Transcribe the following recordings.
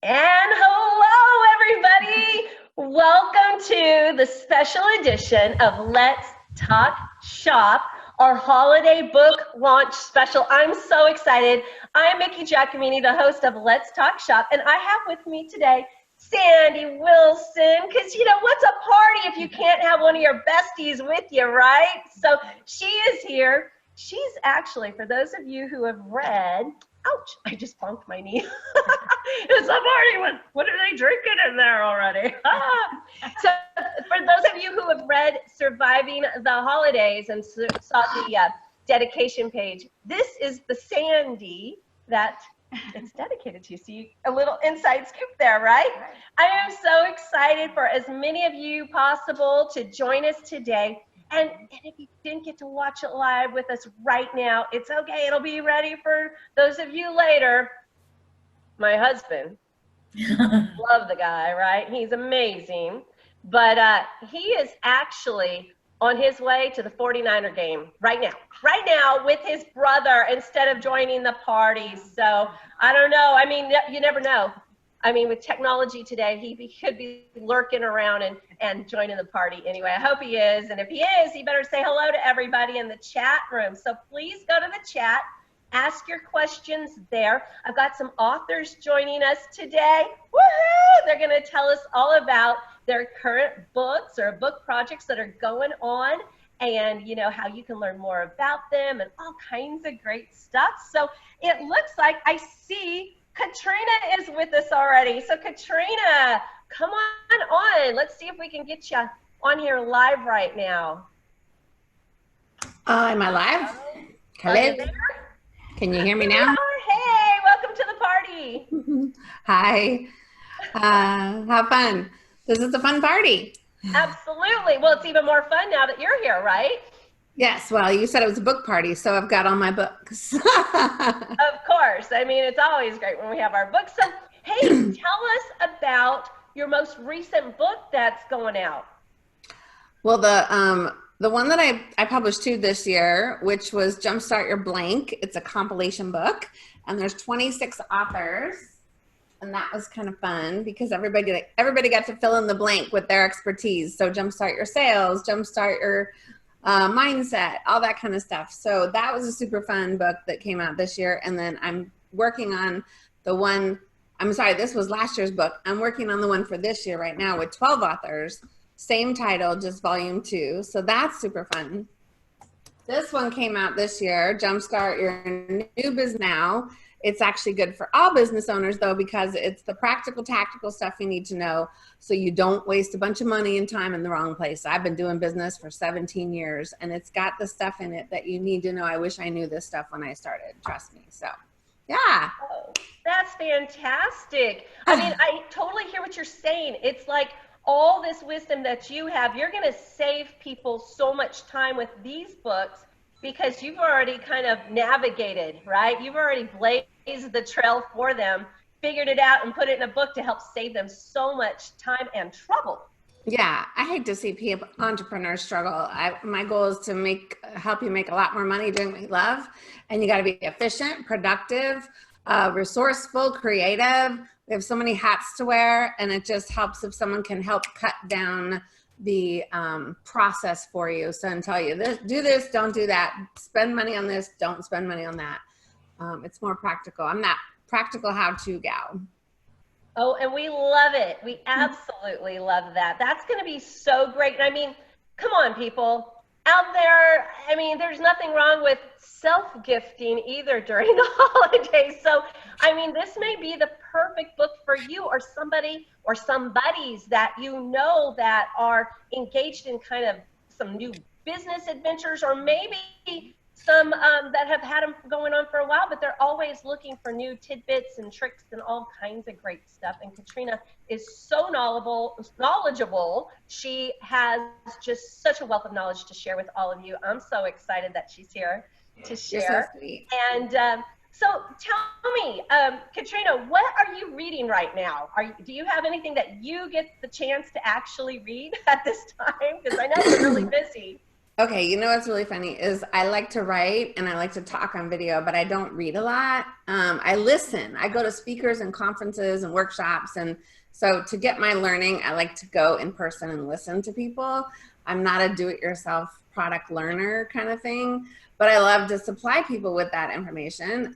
And hello, everybody. Welcome to the special edition of Let's Talk Shop, our holiday book launch special. I'm so excited. I'm Mickie Giacomini, the host of Let's Talk Shop, and I have with me today Sandy Wilson, because you know, what's a party if you can't have one of your besties with you, right? So she is here. She's actually, for those of you who have read, ouch, I just bumped my knee. It's a party. What are they drinking in there already? So for those of you who have read Surviving the Holidays and saw the dedication page, this is the Sandy that it's dedicated to. So a little inside scoop there, right? I am so excited for as many of you possible to join us today. And if you didn't get to watch it live with us right now, it's okay. It'll be ready for those of you later. My husband, love the guy, right? He's amazing. But he is actually on his way to the 49er game right now with his brother instead of joining the party. So I don't know. I mean, you never know. I mean, with technology today, he could be lurking around and joining the party anyway. I hope he is. And if he is, he better say hello to everybody in the chat room. So please go to the chat, ask your questions there. I've got some authors joining us today. Woohoo! They're going to tell us all about their current books or book projects that are going on, and you know how you can learn more about them and all kinds of great stuff. So it looks like I see Katrina is with us already. So Katrina, come on. Let's see if we can get you on here live right now. Am I live? Hello? Can you hear me now? Hey, welcome to the party. Hi. Have fun. This is a fun party. Absolutely. Well, it's even more fun now that you're here, right? Yes. Well, you said it was a book party, so I've got all my books. Of course. I mean, it's always great when we have our books. So, hey, tell us about your most recent book that's going out. Well, the one that I published too this year, which was Jumpstart Your Blank. It's a compilation book, and there's 26 authors, and that was kind of fun because everybody got to fill in the blank with their expertise. So jumpstart your sales, jumpstart your mindset, all that kind of stuff. So that was a super fun book that came out this year. And then I'm working on this was last year's book. I'm working on the one for this year right now with 12 authors, same title, just volume 2. So that's super fun. This one came out this year, Jumpstart Your New Biz Now. It's actually good for all business owners though, because it's the practical, tactical stuff you need to know so you don't waste a bunch of money and time in the wrong place. I've been doing business for 17 years and it's got the stuff in it that you need to know. I wish I knew this stuff when I started, trust me. So, yeah. Oh, that's fantastic. I mean, I totally hear what you're saying. It's like all this wisdom that you have, you're going to save people so much time with these books because you've already kind of navigated, right? You've already blazed the trail for them, figured it out, and put it in a book to help save them so much time and trouble. Yeah, I hate to see entrepreneurs struggle. My goal is to help you make a lot more money doing what you love, and you got to be efficient, productive, resourceful, creative. We have so many hats to wear, and it just helps if someone can help cut down the process for you. So and tell you this, do this, don't do that, spend money on this, don't spend money on that. It's more practical. I'm that practical how-to gal. Oh, and we love it. We absolutely love that. That's going to be so great. I mean, come on, people out there. I mean, there's nothing wrong with self-gifting either during the holidays. So, I mean, this may be the perfect book for you or somebody or somebodies that you know that are engaged in kind of some new business adventures, or maybe some that have had them going on for a while, but they're always looking for new tidbits and tricks and all kinds of great stuff. And Katrina is so knowledgeable. She has just such a wealth of knowledge to share with all of you. I'm so excited that she's here to share. So sweet. And so tell me, Katrina, what are you reading right now? Do you have anything that you get the chance to actually read at this time? Because I know you're really busy. Okay, you know what's really funny is I like to write and I like to talk on video, but I don't read a lot. I listen. I go to speakers and conferences and workshops, and so to get my learning, I like to go in person and listen to people. I'm not a do-it-yourself product learner kind of thing, but I love to supply people with that information.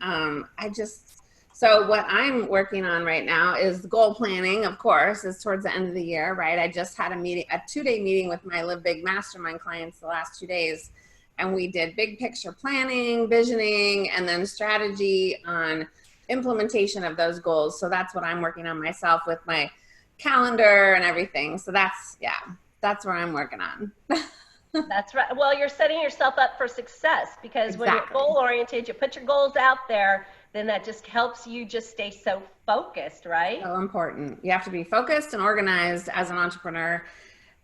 So what I'm working on right now is goal planning, of course, is towards the end of the year, right? I just had a meeting, a 2-day meeting with my Live Big Mastermind clients the last 2 days. And we did big picture planning, visioning, and then strategy on implementation of those goals. So that's what I'm working on myself with my calendar and everything. So that's, yeah, that's where I'm working on. That's right. Well, you're setting yourself up for success because when you're Exactly. goal oriented, you put your goals out there, then that just helps you just stay so focused, right? So important. You have to be focused and organized as an entrepreneur.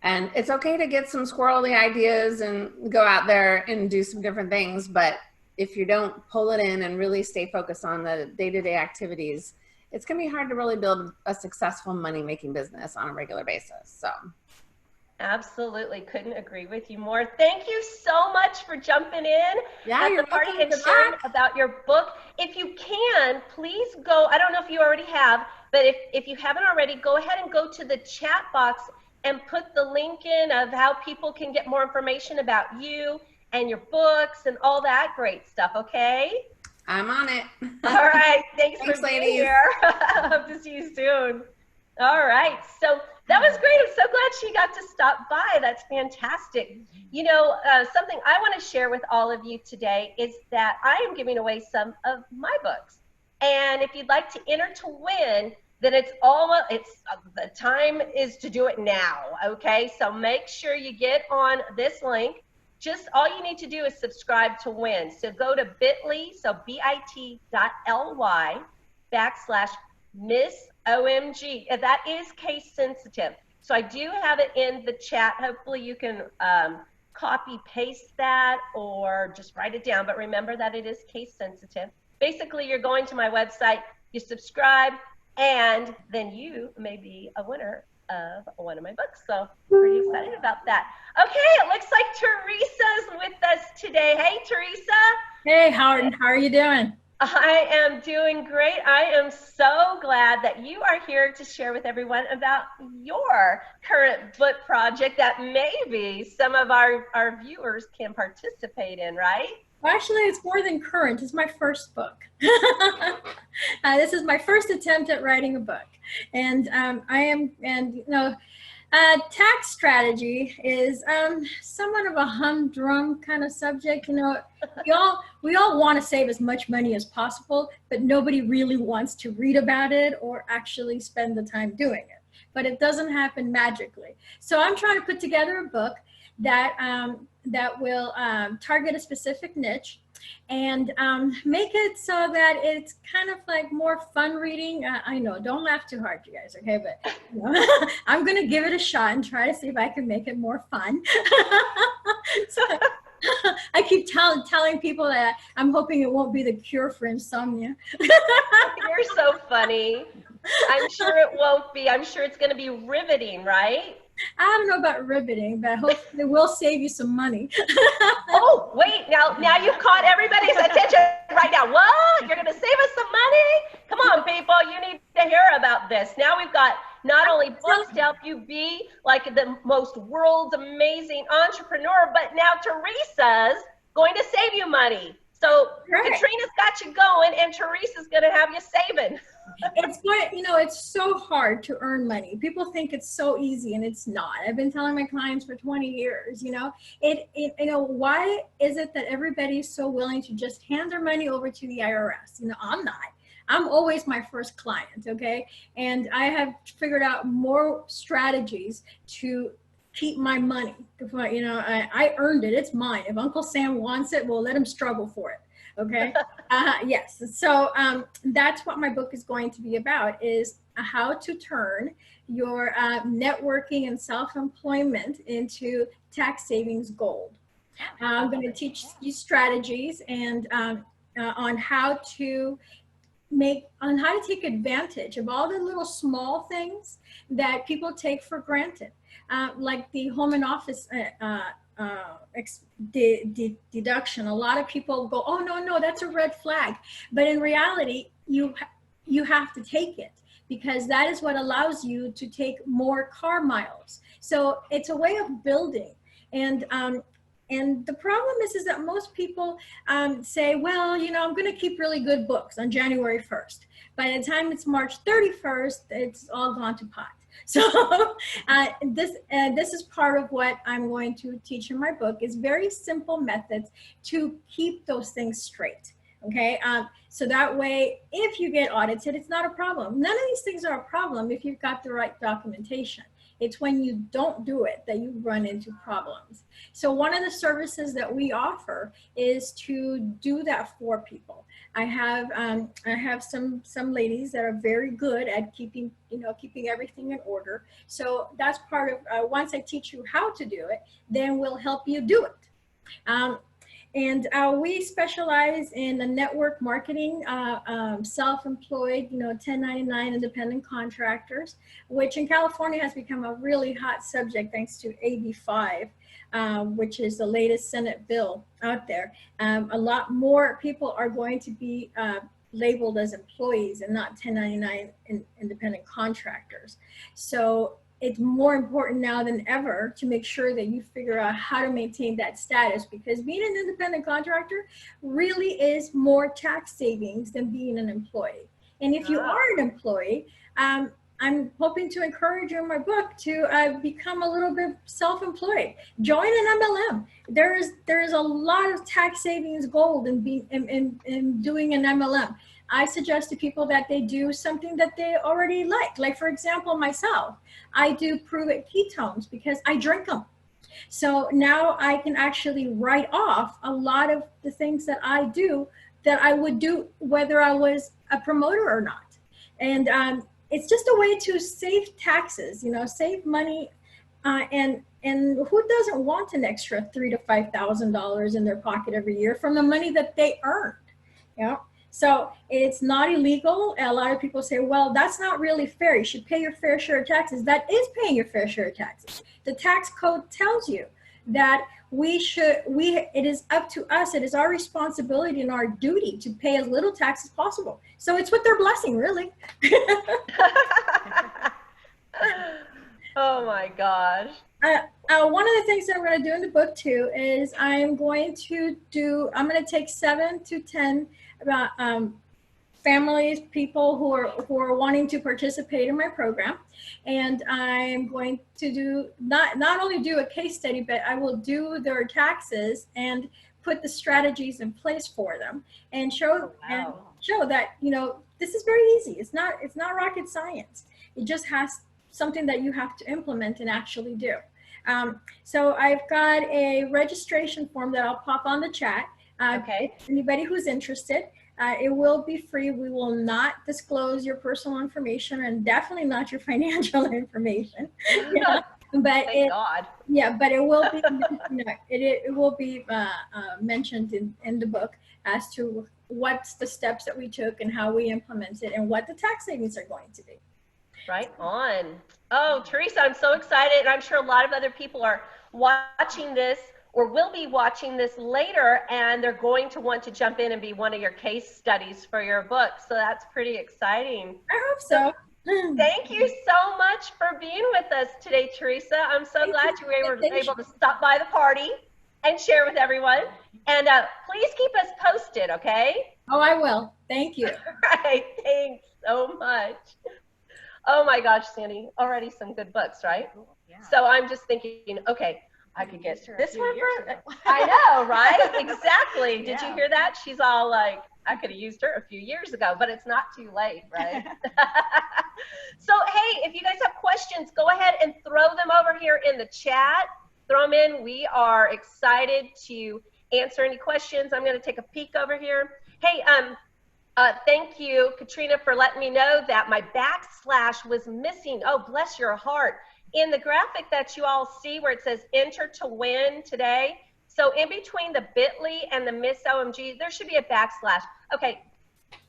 And it's okay to get some squirrely ideas and go out there and do some different things. But if you don't pull it in and really stay focused on the day-to-day activities, it's going to be hard to really build a successful money-making business on a regular basis. So. Absolutely. Couldn't agree with you more. Thank you so much for jumping in Yeah, at you're the party welcome. and Good sharing luck. about your book. If you can, please go. I don't know if you already have, but if you haven't already, go ahead and go to the chat box and put the link in of how people can get more information about you and your books and all that great stuff, okay? I'm on it. All right. Thanks for being ladies. here. Hope to see you soon. All right. So that was great. I'm so glad she got to stop by. That's fantastic. You know, something I want to share with all of you today is that I am giving away some of my books. And if you'd like to enter to win, then the time is to do it now. Okay. So make sure you get on this link. Just all you need to do is subscribe to win. So go to bit.ly, so bit.ly/MissOMG. That is case sensitive. So I do have it in the chat. Hopefully you can copy paste that or just write it down. But remember that it is case sensitive. Basically, you're going to my website, you subscribe, and then you may be a winner of one of my books. So pretty excited about that. Okay, it looks like Teresa's with us today. Hey, Teresa. Hey, Howard, how are you doing? I am doing great. I am so glad that you are here to share with everyone about your current book project that maybe some of our viewers can participate in, right? Well, actually, it's more than current. It's my first book. This is my first attempt at writing a book. And tax strategy is somewhat of a humdrum kind of subject. You know, we all want to save as much money as possible, but nobody really wants to read about it or actually spend the time doing it. But it doesn't happen magically. So I'm trying to put together a book that will target a specific niche and make it so that it's kind of like more fun reading. I know, don't laugh too hard, you guys, okay? But you know, I'm gonna give it a shot and try to see if I can make it more fun. So I keep telling people that I'm hoping it won't be the cure for insomnia. You're so funny. I'm sure it won't be. I'm sure it's going to be riveting, right? I don't know about riveting, but hopefully it will save you some money. Oh, wait, now you've caught everybody's attention right now. What? You're going to save us some money? Come on, people, you need to hear about this. Now we've got not only books to help you be like the most world's amazing entrepreneur, but now Teresa's going to save you money. So right. Katrina's got you going and Teresa's going to have you saving. It's going, you know, it's so hard to earn money. People think it's so easy and it's not. I've been telling my clients for 20 years, you know, you know, why is it that everybody's so willing to just hand their money over to the IRS? You know, I'm not. I'm always my first client, okay? And I have figured out more strategies to keep my money. You know, I earned it, it's mine. If Uncle Sam wants it, well, let him struggle for it. Okay. Yes. So that's what my book is going to be about, is how to turn your networking and self-employment into tax savings gold. I'm going to teach you strategies and on how to take advantage of all the little small things that people take for granted, like the home and office deduction. A lot of people go, oh no, no, that's a red flag. But in reality, you have to take it, because that is what allows you to take more car miles. So it's a way of building. And the problem is that most people say, well, you know, I'm going to keep really good books on January 1st. By the time it's March 31st, it's all gone to pot. So this is part of what I'm going to teach in my book, is very simple methods to keep those things straight. Okay, so that way, if you get audited, it's not a problem. None of these things are a problem if you've got the right documentation. It's when you don't do it that you run into problems. So one of the services that we offer is to do that for people. I have some ladies that are very good at keeping everything in order. So that's part of, once I teach you how to do it, then we'll help you do it. And we specialize in the network marketing, self-employed, 1099 independent contractors, which in California has become a really hot subject thanks to AB5, which is the latest Senate bill out there. A lot more people are going to be labeled as employees and not 1099 independent contractors. So it's more important now than ever to make sure that you figure out how to maintain that status, because being an independent contractor really is more tax savings than being an employee. And if you are an employee, I'm hoping to encourage you in my book to become a little bit self-employed. Join an MLM. There is a lot of tax savings gold in doing an MLM. I suggest to people that they do something that they already like. Like, for example, myself, I do Prove It ketones because I drink them. So now I can actually write off a lot of the things that I do that I would do whether I was a promoter or not. And it's just a way to save taxes, save money. And who doesn't want an extra $3,000 to $5,000 in their pocket every year from the money that they earned? So it's not illegal. A lot of people say, well, that's not really fair. You should pay your fair share of taxes. That is paying your fair share of taxes. The tax code tells you that it is up to us. It is our responsibility and our duty to pay as little tax as possible. So it's with their blessing, really. Oh my gosh. One of the things that I'm going to do in the book too is I'm going to take 7 to 10 families, people who are wanting to participate in my program, and I'm going to do not only do a case study, but I will do their taxes and put the strategies in place for them, and show that this is very easy. It's not rocket science. It just has something that you have to implement and actually do. So I've got a registration form that I'll pop on the chat. Okay. Anybody who's interested, it will be free. We will not disclose your personal information and definitely not your financial information. But but it will be it will be mentioned in the book as to what's the steps that we took and how we implemented and what the tax savings are going to be. Right on. Oh, Teresa, I'm so excited. And I'm sure a lot of other people are watching this or will be watching this later, and they're going to want to jump in and be one of your case studies for your book. So that's pretty exciting. I hope so. Thank you so much for being with us today, Teresa. I'm so glad you were able to stop by the party and share with everyone. And please keep us posted, okay? Oh, I will. Thank you. All right. Thanks so much. Oh my gosh, Sandy, already some good books, right? Yeah. So I'm just thinking, okay, I could get this one for, I know, right? Exactly. Did you hear that? She's all like, I could have used her a few years ago, but it's not too late, right? So, hey, if you guys have questions, go ahead and throw them over here in the chat. Throw them in. We are excited to answer any questions. I'm going to take a peek over here. Hey, thank you, Katrina, for letting me know that my backslash was missing. Oh, bless your heart. In the graphic that you all see where it says enter to win today, so in between the bit.ly and the MissOMG, there should be a backslash. Okay,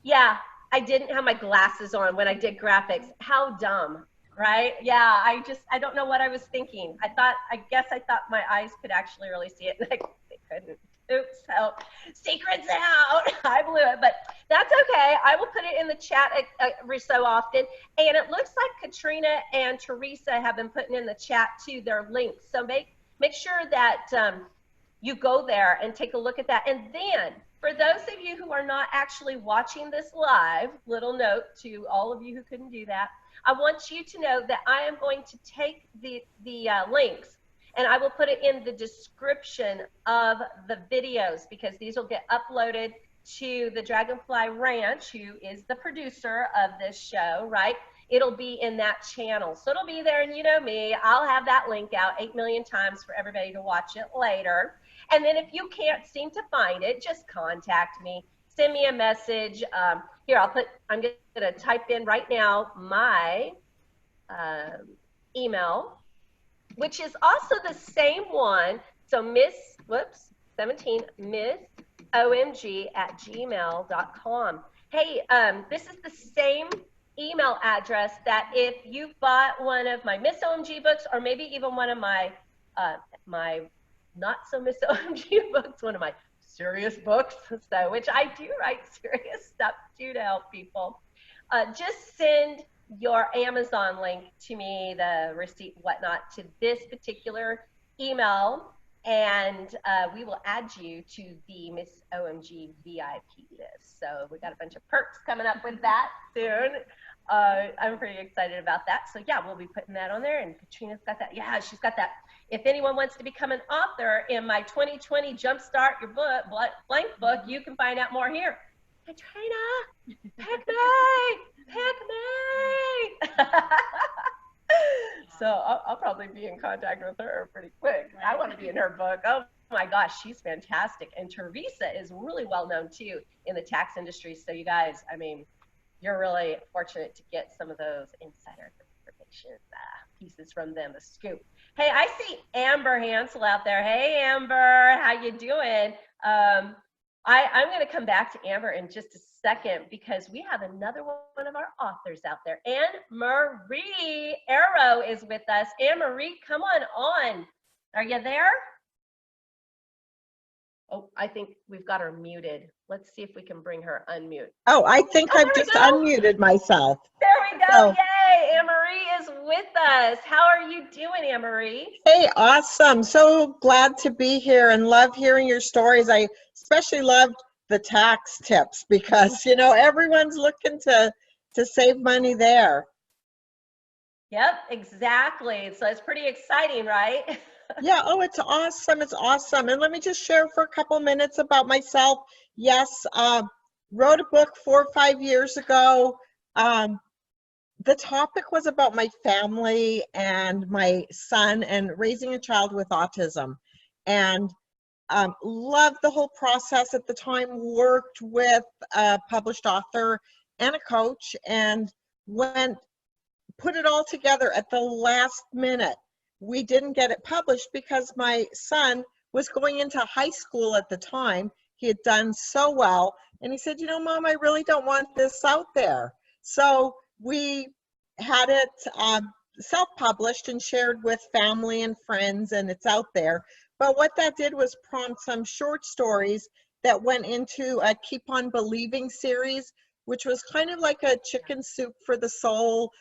yeah, I didn't have my glasses on when I did graphics. How dumb. right? Yeah, I don't know what I was thinking. I guess I thought my eyes could actually really see it, and they couldn't. Oops, so secrets out. I blew it, but that's okay. I will put it in the chat every so often. And it looks like Katrina and Teresa have been putting in the chat too their links. So make sure that you go there and take a look at that. And then for those of you who are not actually watching this live, little note to all of you who couldn't do that, I want you to know that I am going to take the links and I will put it in the description of the videos, because these will get uploaded to the Dragonfly Ranch, who is the producer of this show, right? It'll be in that channel. So it'll be there, and you know me, I'll have that link out 8 million times for everybody to watch it later. And then if you can't seem to find it, just contact me. Send me a message. Here, I'm going to type in right now my email, which is also the same one. So 17, MissOMG@gmail.com. Hey, this is the same email address that if you bought one of my MissOMG books, or maybe even one of my my not so MissOMG books, one of my serious books, so which I do write serious stuff too to help people. Just send your Amazon link to me, the receipt, whatnot, to this particular email, and we will add you to the MissOMG VIP list. So we got a bunch of perks coming up with that soon. I'm pretty excited about that. So yeah, we'll be putting that on there, and Katrina's got that. Yeah, she's got that. If anyone wants to become an author in my 2020 Jumpstart Your Book blank book, you can find out more here. Katrina, pick me. So I'll probably be in contact with her pretty quick. I want to be in her book. Oh my gosh, she's fantastic. And Teresa is really well known too in the tax industry. So you guys, I mean, you're really fortunate to get some of those insider information pieces from them, the scoop. Hey, I see Amber Hansel out there. Hey, Amber, how you doing? I'm going to come back to Amber in just a second, because we have another one of our authors out there. Anne-Marie.arrow is with us. Anne-Marie, come on. Are you there? Oh, I think we've got her muted. Let's see if we can bring her unmute. Oh, I think I've just unmuted myself. There we go. Yay. Anne-Marie is with us. How are you doing, Anne-Marie? Hey, awesome. So glad to be here and love hearing your stories. I especially loved the tax tips, because, you know, everyone's looking to save money there. Yep, exactly. So it's pretty exciting, right? Yeah, oh, it's awesome. It's awesome. And let me just share for a couple minutes about myself. Yes, wrote a book 4 or 5 years ago. The topic was about my family and my son and raising a child with autism. And loved the whole process at the time, worked with a published author and a coach, and put it all together at the last minute. We didn't get it published because my son was going into high school at the time. He had done so well, and he said, you know, Mom, I really don't want this out there. So we had it self-published and shared with family and friends, and it's out there. But what that did was prompt some short stories that went into a Keep On Believing series, which was kind of like a chicken soup for the soul,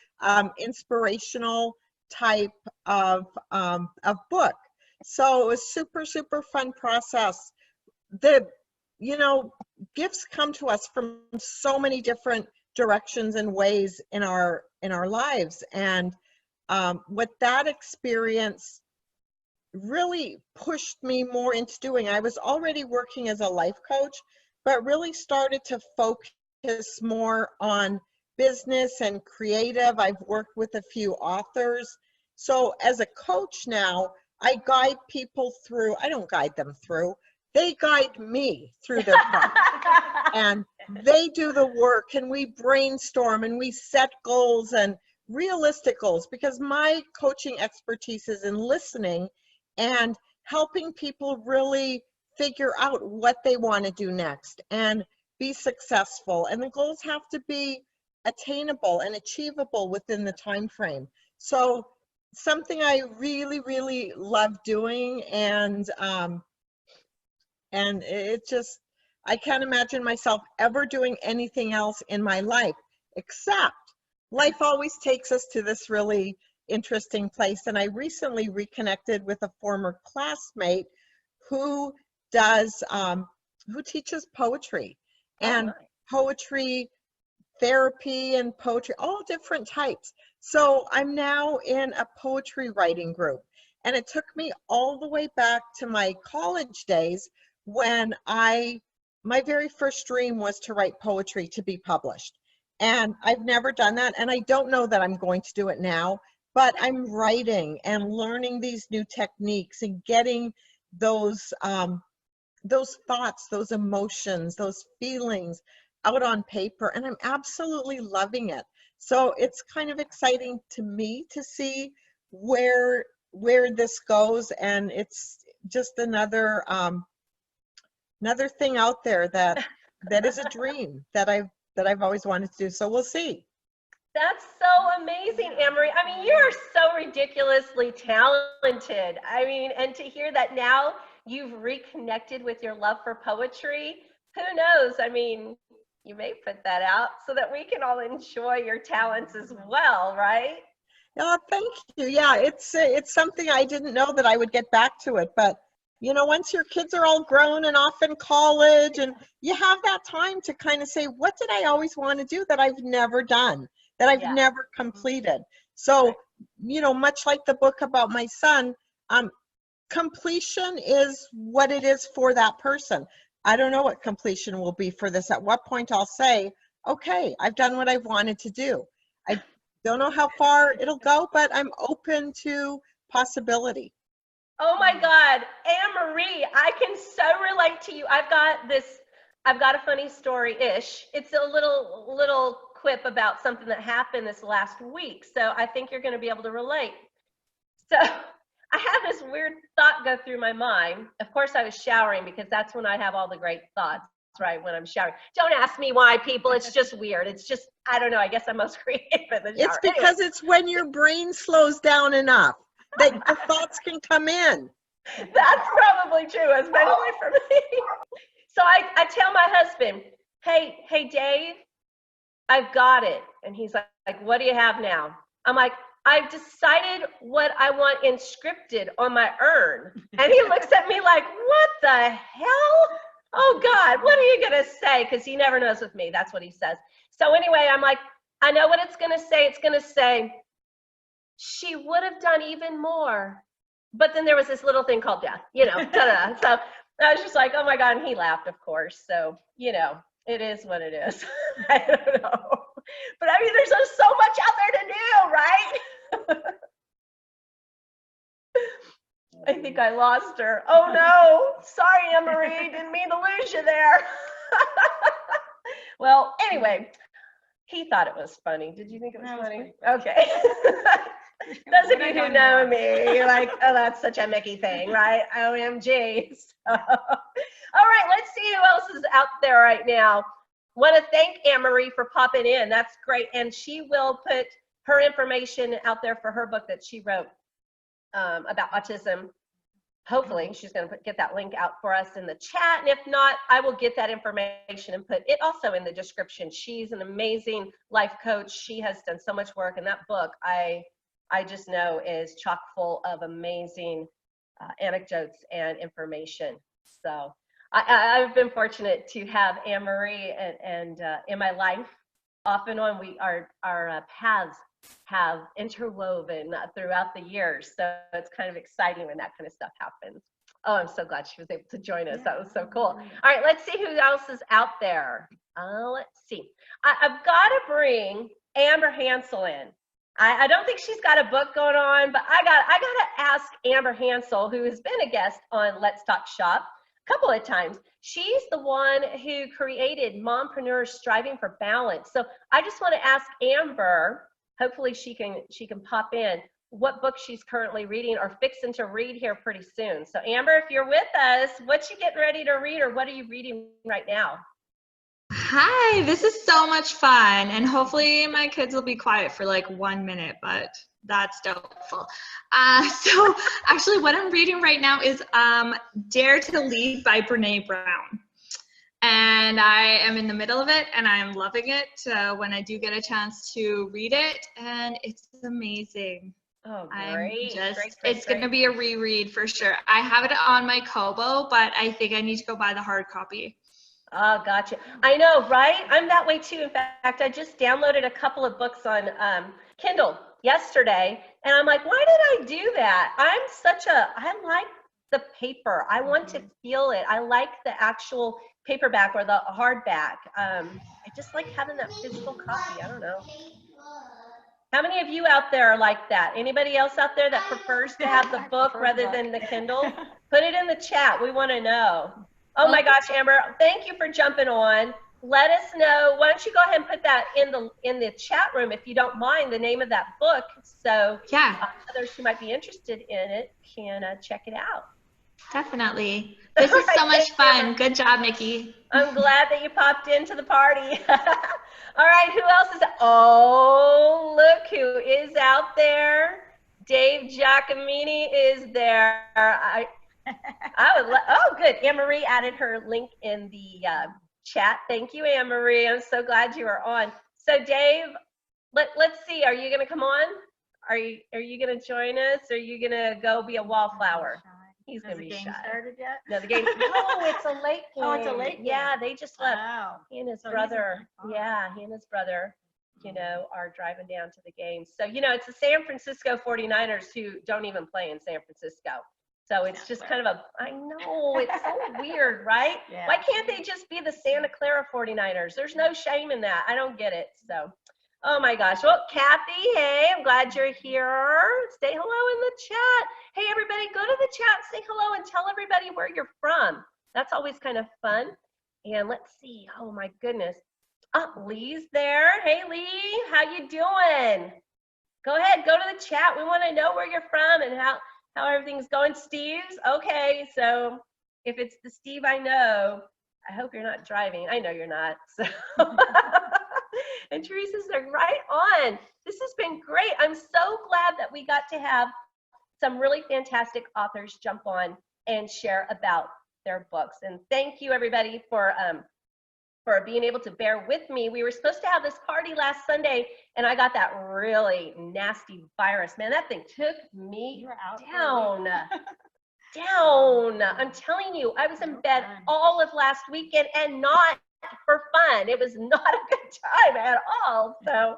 inspirational type of book. So it was super, super fun process. You know, gifts come to us from so many different directions and ways in our lives. And what that experience really pushed me more into doing, I was already working as a life coach, but really started to focus more on business and creative. I've worked with a few authors. So as a coach now, I guide people through, I don't guide them through, they guide me through their process. And they do the work, and we brainstorm and we set goals, and realistic goals, because my coaching expertise is in listening and helping people really figure out what they want to do next and be successful. And the goals have to be attainable and achievable within the time frame. So something I really, really love doing, and it just, I can't imagine myself ever doing anything else in my life, except life always takes us to this really interesting place. And I recently reconnected with a former classmate who does, who teaches poetry and poetry therapy and poetry, all different types. So I'm now in a poetry writing group. And it took me all the way back to my college days when my very first dream was to write poetry to be published. And I've never done that. And I don't know that I'm going to do it now, but I'm writing and learning these new techniques and getting those thoughts, those emotions, those feelings out on paper, and I'm absolutely loving it. So it's kind of exciting to me to see where this goes, and it's just another another thing out there that is a dream that I've always wanted to do. So we'll see. That's so amazing, Anne-Marie. I mean, you are so ridiculously talented. I mean, and to hear that now you've reconnected with your love for poetry, who knows? I mean, you may put that out so that we can all enjoy your talents as well, right? Oh, thank you. Yeah, it's something I didn't know that I would get back to it, but you know, once your kids are all grown and off in college, and you have that time to kind of say, what did I always want to do that I've never done, that I've never completed? So, you know, much like the book about my son, completion is what it is for that person. I don't know what completion will be for this. At what point I'll say, okay, I've done what I've wanted to do. I don't know how far it'll go, but I'm open to possibility. Oh my God, Anne-Marie, I can so relate to you. I've got a funny story-ish. It's a little quip about something that happened this last week. So I think you're going to be able to relate. So I had this weird thought go through my mind. Of course, I was showering because that's when I have all the great thoughts, right? When I'm showering. Don't ask me why, people. It's just weird. It's just, I don't know. I guess I'm most creative in the shower. It's because it's when your brain slows down enough that the thoughts can come in. That's probably true, especially for me. So I tell my husband, hey, Dave, I've got it. And he's like, what do you have now? I'm like, I've decided what I want inscripted on my urn. And he looks at me like, what the hell? Oh God, what are you gonna say? Because he never knows with me, that's what he says. So anyway, I'm like, I know what it's gonna say. It's gonna say, she would have done even more. But then there was this little thing called death, you know, ta-da. So I was just like, oh my God, and he laughed, of course. So, you know, it is what it is. I don't know. But I mean, there's just so much out there to do, right? I think I lost her. Oh no, sorry, Anne-Marie, didn't mean to lose you there. Well, anyway, he thought it was funny. Did you think it was funny? Okay. Those of you who know me, you're like, oh, that's such a Mickie thing, right? OMG. So, all right, let's see who else is out there right now. Want to thank Anne-Marie for popping in. That's great. And she will put her information out there for her book that she wrote about autism. Hopefully, she's going to get that link out for us in the chat. And if not, I will get that information and put it also in the description. She's an amazing life coach. She has done so much work. And that book, I just know is chock full of amazing anecdotes and information. So I've been fortunate to have Anne-Marie and in my life. Off and on, our paths have interwoven throughout the years. So it's kind of exciting when that kind of stuff happens. Oh, I'm so glad she was able to join us. That was so cool. All right, let's see who else is out there. Let's see. I've got to bring Amber Hansel in. I don't think she's got a book going on, but I got to ask Amber Hansel, who has been a guest on Let's Talk Shop a couple of times. She's the one who created Mompreneurs Striving for Balance. So I just want to ask Amber, hopefully she can pop in, what book she's currently reading or fixing to read here pretty soon. So Amber, if you're with us, what you getting ready to read, or what are you reading right now? Hi, this is so much fun, and hopefully my kids will be quiet for like 1 minute, but that's doubtful. So actually what I'm reading right now is Dare to Lead by Brene Brown. And I am in the middle of it, and I am loving it when I do get a chance to read it, and it's amazing. Oh, I'm great. just, Great, it's going to be a reread for sure. I have it on my Kobo, but I think I need to go buy the hard copy. Oh, gotcha. I know, right? I'm that way too. In fact, I just downloaded a couple of books on Kindle yesterday, and I'm like, why did I do that? I like the paper. I want to feel it. I like the actual paperback or the hardback. I just like having that physical copy. I don't know. How many of you out there are like that? Anybody else out there that prefers to have the book rather than the Kindle? Put it in the chat. We want to know. Oh my gosh, Amber, thank you for jumping on. Let us know. Why don't you go ahead and put that in the chat room, if you don't mind, the name of that book, so Yeah, others who might be interested in it can check it out. definitely. This is so much fun. Good job, Mickie. I'm glad that you popped into the party. All right, who else is? Oh, look who is out there. Dave Giacomini is there. I would oh, good. Anne-Marie added her link in the chat. Thank you, Anne-Marie. I'm so glad you are on. So Dave, let's see. Are you going to come on? Are you going to join us? Or are you going to go be a wallflower? He's going to be shy. Has the game started yet? No, the game. No, it's a late game. Oh, it's a late game. Yeah, they just left. Wow. He and his So brother. Yeah, he and his brother, are driving down to the game. So, it's the San Francisco 49ers who don't even play in San Francisco. So it's just kind of I know, it's so weird, right? Yeah. Why can't they just be the Santa Clara 49ers? There's no shame in that. I don't get it. So, oh my gosh. Well, Kathy, hey, I'm glad you're here. Say hello in the chat. Hey, everybody, go to the chat, say hello, and tell everybody where you're from. That's always kind of fun. And let's see. Oh my goodness. Lee's there. Hey, Lee, how you doing? Go ahead, go to the chat. We want to know where you're from and how everything's going. Steve's okay. So if it's the Steve I know, I hope you're not driving. I know you're not. So and Teresa's like, right on. This has been great. I'm so glad that we got to have some really fantastic authors jump on and share about their books. And thank you, everybody, for being able to bear with me. We were supposed to have this party last Sunday, and I got that really nasty virus. Man, that thing took me down. I'm telling you, I was in bed all of last weekend, and not for fun. It was not a good time at all. So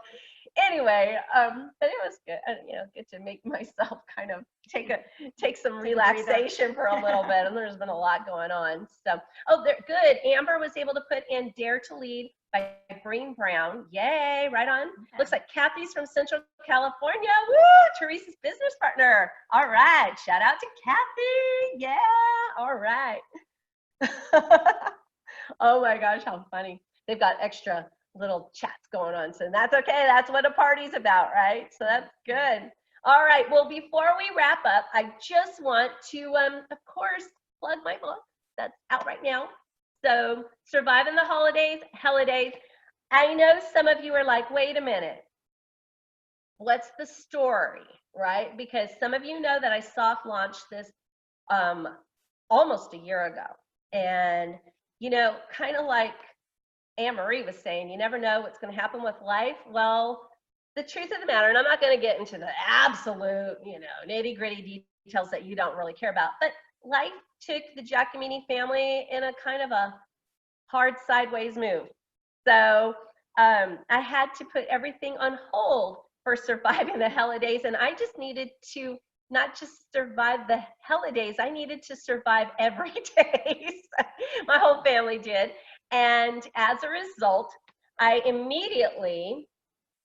anyway, but it was good. Get to make myself kind of take some relaxation for a little bit. And there's been a lot going on. So, good. Amber was able to put in Dare to Lead by Brene Brown. Yay, right on. Okay. Looks like Kathy's from Central California. Woo, Teresa's business partner. All right, shout out to Kathy. Yeah, all right. Oh my gosh, how funny. They've got extra little chats going on, so that's okay. That's what a party's about, right? So that's good. All right, well, before we wrap up, I just want to, of course, plug my book that's out right now. So, Surviving the Holidays, HELL-i-DAZE. I know some of you are like, wait a minute, what's the story, right? Because some of you know that I soft launched this almost a year ago. And, kind of like Anne-Marie was saying, you never know what's going to happen with life. Well, the truth of the matter, and I'm not going to get into the absolute, nitty gritty details that you don't really care about, but life took the Giacomini family in a kind of a hard sideways move. So I had to put everything on hold for surviving the HELL-i-DAZE, and I just needed to not just survive the HELL-i-DAZE, I needed to survive every day. My whole family did. And as a result, I immediately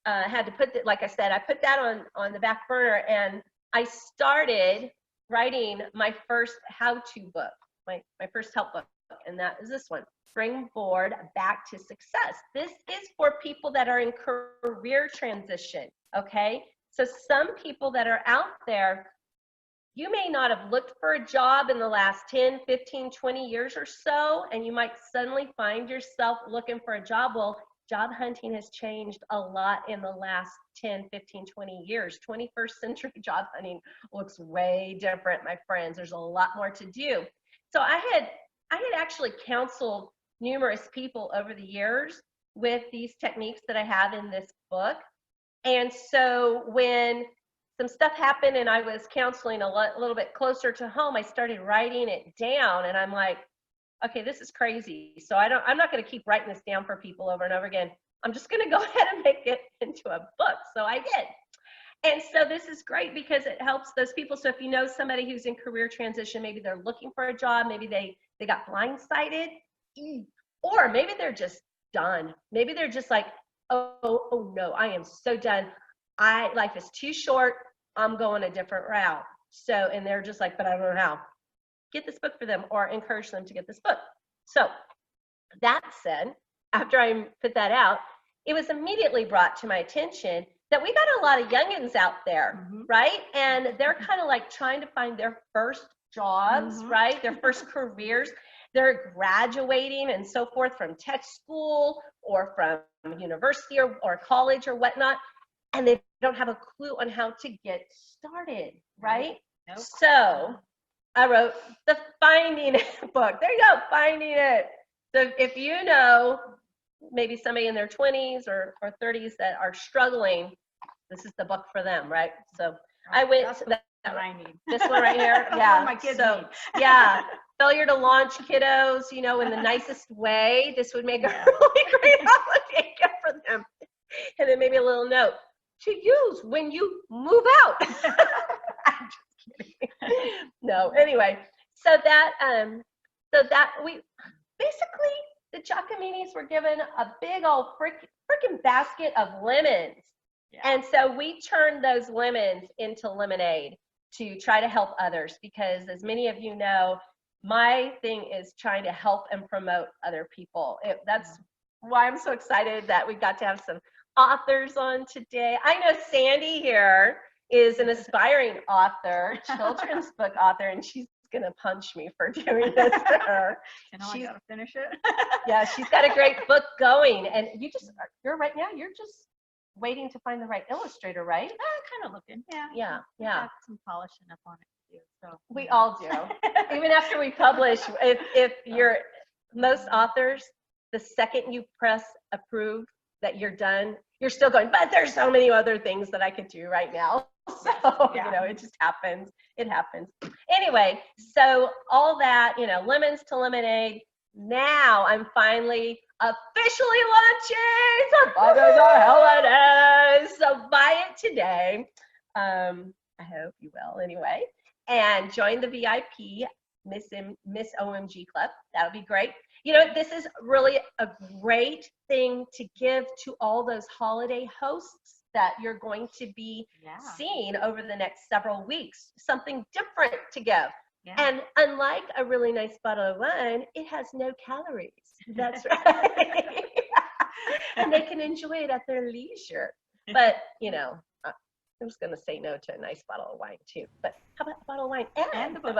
had to put that, like I said, I put that on the back burner, and I started writing my first how-to book, my first help book, and that is this one, Springboard Back to Success. This is for people that are in career transition, okay? So some people that are out there, you may not have looked for a job in the last 10, 15, 20 years or so, and you might suddenly find yourself looking for a job. Well, job hunting has changed a lot in the last 10, 15, 20 years. 21st century job hunting looks way different, my friends. There's a lot more to do. So I had actually counseled numerous people over the years with these techniques that I have in this book. And so when some stuff happened and I was counseling a little bit closer to home, I started writing it down, and I'm like, okay, this is crazy. So I'm not going to keep writing this down for people over and over again. I'm just going to go ahead and make it into a book. So I did. And so this is great because it helps those people. So if you know somebody who's in career transition, maybe they're looking for a job, maybe they got blindsided, or maybe they're just done. Maybe they're just like, oh no, I am so done. Life is too short. I'm going a different route. So, and they're just like, but I don't know how. Get this book for them, or encourage them to get this book. So that said, after I put that out, it was immediately brought to my attention that we got a lot of youngins out there, right? And they're kind of like trying to find their first jobs, right? Their first careers. They're graduating and so forth from tech school or from university or college or whatnot, and they don't have a clue on how to get started, right? Nope. So I wrote the Finding It book. There you go, Finding It. So if you know maybe somebody in their 20s or 30s that are struggling, this is the book for them, right? So I went to that. I need. This one right here, yeah. My kids so, need. yeah, failure to launch kiddos, you know, in the nicest way. This would make a really great application for them. And then maybe a little note to use when you move out. I'm just kidding. No, anyway, so that we basically, the Giacomini's were given a big old freaking basket of lemons. Yeah. And so we turned those lemons into lemonade to try to help others, because as many of you know, my thing is trying to help and promote other people. That's why I'm so excited that we got to have some authors on today. I know Sandy here is an aspiring author, children's book author, and she's gonna punch me for doing this to her. And I gotta finish it. Yeah, she's got a great book going, and you're just waiting to find the right illustrator, right? Kind of looking. Yeah. Got some polishing up on it too. So we all do. Even after we publish, if you're most authors, the second you press approve that you're done, you're still going, but there's so many other things that I could do right now. So, you know, it just happens. It happens. Anyway, so all that, you know, lemons to lemonade. Now I'm finally officially launching HELL-i-DAZE. So buy it today. I hope you will anyway. And join the VIP MissOMG Club. That'll be great. You know, this is really a great thing to give to all those holiday hosts that you're going to be seeing over the next several weeks. Something different to give. Yeah. And unlike a really nice bottle of wine, it has no calories. That's right. And they can enjoy it at their leisure. But, you know, I'm just going to say no to a nice bottle of wine too. But how about a bottle of wine and the book?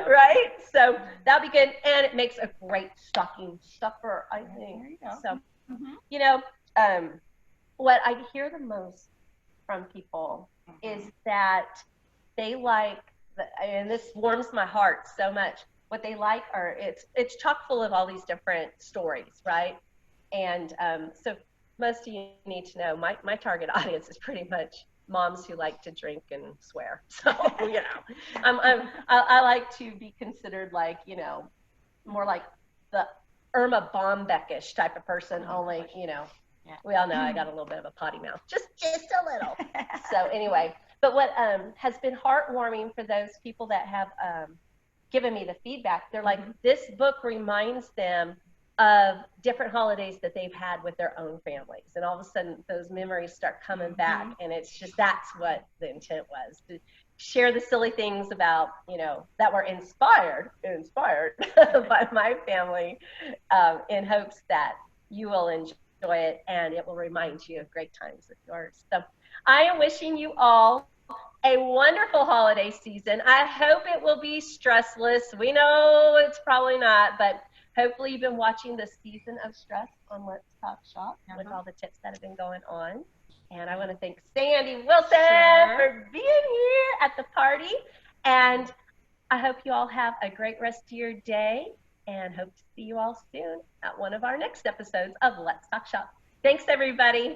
Right? So that'll be good. And it makes a great stocking stuffer, I think. There you go. So, you know, what I hear the most from people is that they like, and this warms my heart so much, what they like are, it's chock full of all these different stories, right? And so most of you need to know, my target audience is pretty much moms who like to drink and swear. So, you know, I like to be considered like, you know, more like the Irma Bombeck-ish type of person, only, you know, we all know I got a little bit of a potty mouth, just a little. So anyway, but what has been heartwarming for those people that have given me the feedback, they're like, this book reminds them of different holidays that they've had with their own families. And all of a sudden, those memories start coming back. And it's just, that's what the intent was, to share the silly things about, you know, that were inspired by my family, in hopes that you will enjoy enjoy it, and it will remind you of great times with yours. So I am wishing you all a wonderful holiday season. I hope it will be stressless. We know it's probably not, but hopefully you've been watching the season of stress on Let's Talk Shop with all the tips that have been going on. And I want to thank Sandy Wilson for being here at the party. And I hope you all have a great rest of your day, and hope to see you all soon at one of our next episodes of Let's Talk Shop. Thanks, everybody.